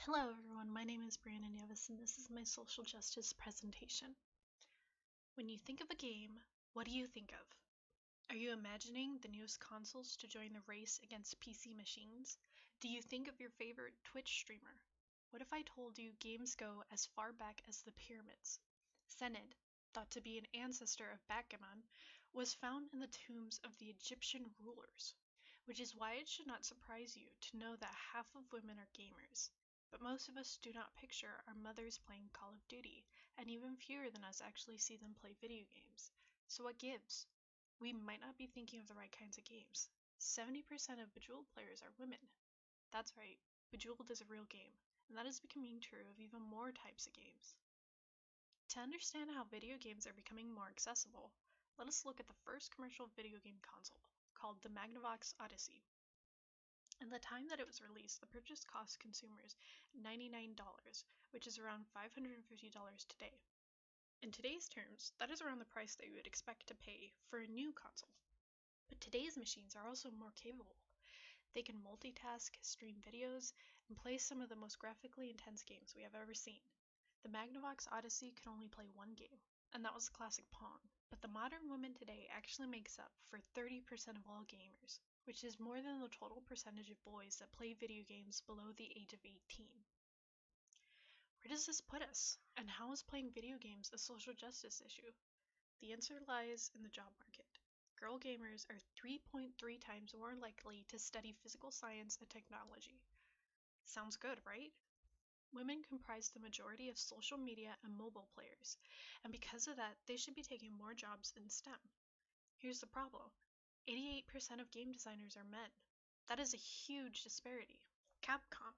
Hello everyone, my name is Brandon Yavis and this is my social justice presentation. When you think of a game, what do you think of? Are you imagining the newest consoles to join the race against PC machines? Do you think of your favorite Twitch streamer? What if I told you games go as far back as the pyramids? Sened, thought to be an ancestor of backgammon, was found in the tombs of the Egyptian rulers, which is why it should not surprise you to know that half of women are gamers. But most of us do not picture our mothers playing Call of Duty, and even fewer than us actually see them play video games. So what gives? We might not be thinking of the right kinds of games. 70% of Bejeweled players are women. That's right, Bejeweled is a real game, and that is becoming true of even more types of games. To understand how video games are becoming more accessible, let us look at the first commercial video game console, called the Magnavox Odyssey. In the time that it was released, the purchase cost consumers $99, which is around $550 today. In today's terms, that is around the price that you would expect to pay for a new console. But today's machines are also more capable. They can multitask, stream videos, and play some of the most graphically intense games we have ever seen. The Magnavox Odyssey could only play one game, and that was the classic Pong. But the modern woman today actually makes up for 30% of all gamers, which is more than the total percentage of boys that play video games below the age of 18. Where does this put us? And how is playing video games a social justice issue? The answer lies in the job market. Girl gamers are 3.3 times more likely to study physical science and technology. Sounds good, right? Women comprise the majority of social media and mobile players, and because of that, they should be taking more jobs in STEM. Here's the problem. 88% of game designers are men. That is a huge disparity. Capcom,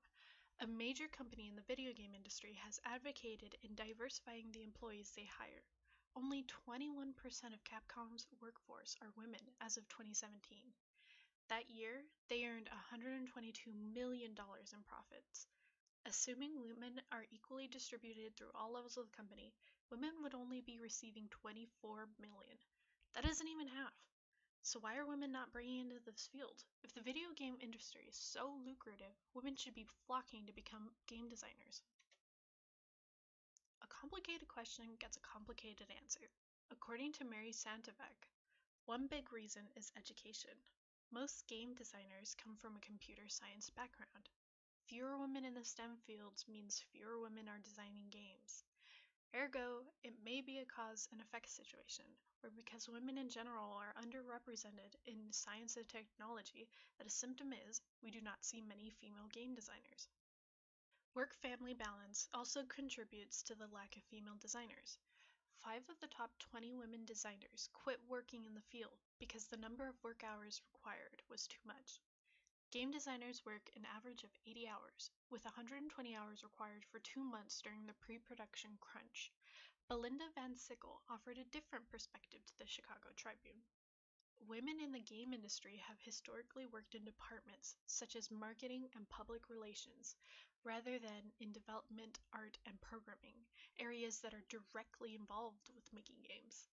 a major company in the video game industry, has advocated in diversifying the employees they hire. Only 21% of Capcom's workforce are women as of 2017. That year, they earned $122 million in profits. Assuming women are equally distributed through all levels of the company, women would only be receiving $24 million. That isn't even half. So why are women not breaking into this field? If the video game industry is so lucrative, women should be flocking to become game designers. A complicated question gets a complicated answer. According to Mary Santovec, one big reason is education. Most game designers come from a computer science background. Fewer women in the STEM fields means fewer women are designing games. Ergo, it may be a cause and effect situation, where because women in general are underrepresented in science and technology, that a symptom is we do not see many female game designers. Work-family balance also contributes to the lack of female designers. 5 of the top 20 women designers quit working in the field because the number of work hours required was too much. Game designers work an average of 80 hours, with 120 hours required for 2 months during the pre-production crunch. Belinda Van Sickle offered a different perspective to the Chicago Tribune. Women in the game industry have historically worked in departments such as marketing and public relations, rather than in development, art, and programming, areas that are directly involved with making games.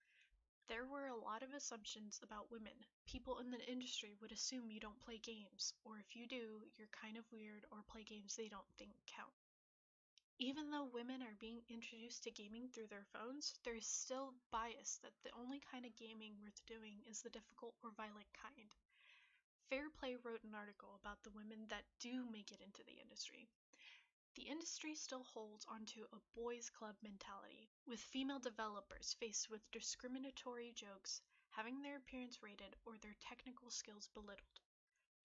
There were a lot of assumptions about women. People in the industry would assume you don't play games, or if you do, you're kind of weird or play games they don't think count. Even though women are being introduced to gaming through their phones, there is still bias that the only kind of gaming worth doing is the difficult or violent kind. Fair Play wrote an article about the women that do make it into the industry. The industry still holds onto a boys' club mentality, with female developers faced with discriminatory jokes, having their appearance rated, or their technical skills belittled.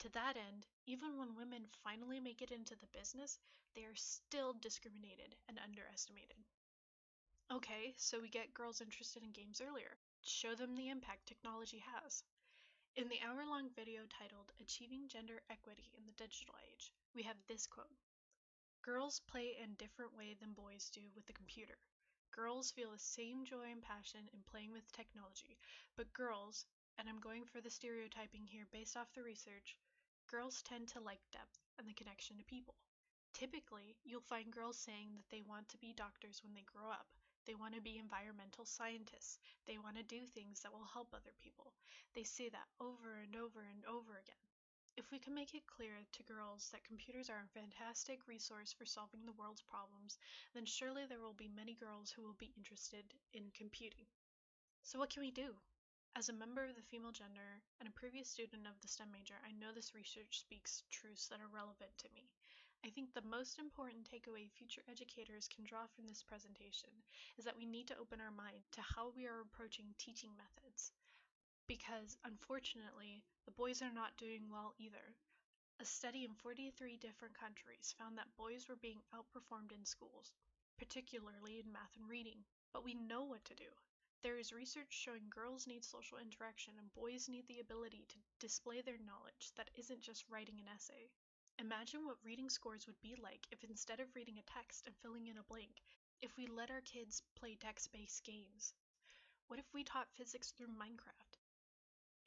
To that end, even when women finally make it into the business, they are still discriminated and underestimated. Okay, so we get girls interested in games earlier. Show them the impact technology has. In the hour-long video titled Achieving Gender Equity in the Digital Age, we have this quote. Girls play in a different way than boys do with the computer. Girls feel the same joy and passion in playing with technology, but girls, and I'm going for the stereotyping here based off the research, girls tend to like depth and the connection to people. Typically, you'll find girls saying that they want to be doctors when they grow up. They want to be environmental scientists. They want to do things that will help other people. They say that over and over and over again. If we can make it clear to girls that computers are a fantastic resource for solving the world's problems, then surely there will be many girls who will be interested in computing. So, what can we do? As a member of the female gender and a previous student of the STEM major, I know this research speaks truths that are relevant to me. I think the most important takeaway future educators can draw from this presentation is that we need to open our mind to how we are approaching teaching methods. Because, unfortunately, the boys are not doing well either. A study in 43 different countries found that boys were being outperformed in schools, particularly in math and reading. But we know what to do. There is research showing girls need social interaction and boys need the ability to display their knowledge that isn't just writing an essay. Imagine what reading scores would be like if instead of reading a text and filling in a blank, if we let our kids play text-based games. What if we taught physics through Minecraft?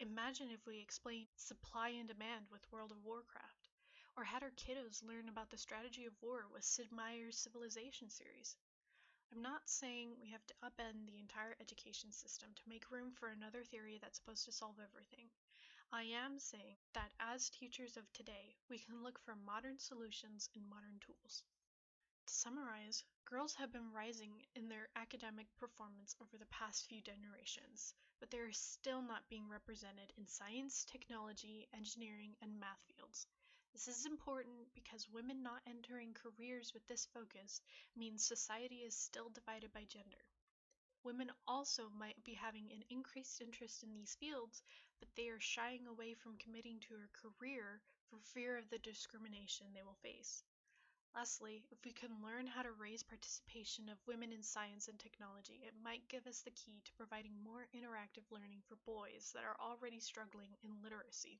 Imagine if we explained supply and demand with World of Warcraft, or had our kiddos learn about the strategy of war with Sid Meier's Civilization series. I'm not saying we have to upend the entire education system to make room for another theory that's supposed to solve everything. I am saying that as teachers of today, we can look for modern solutions and modern tools. To summarize, girls have been rising in their academic performance over the past few generations, but they are still not being represented in science, technology, engineering, and math fields. This is important because women not entering careers with this focus means society is still divided by gender. Women also might be having an increased interest in these fields, but they are shying away from committing to a career for fear of the discrimination they will face. Lastly, if we can learn how to raise participation of women in science and technology, it might give us the key to providing more interactive learning for boys that are already struggling in literacy.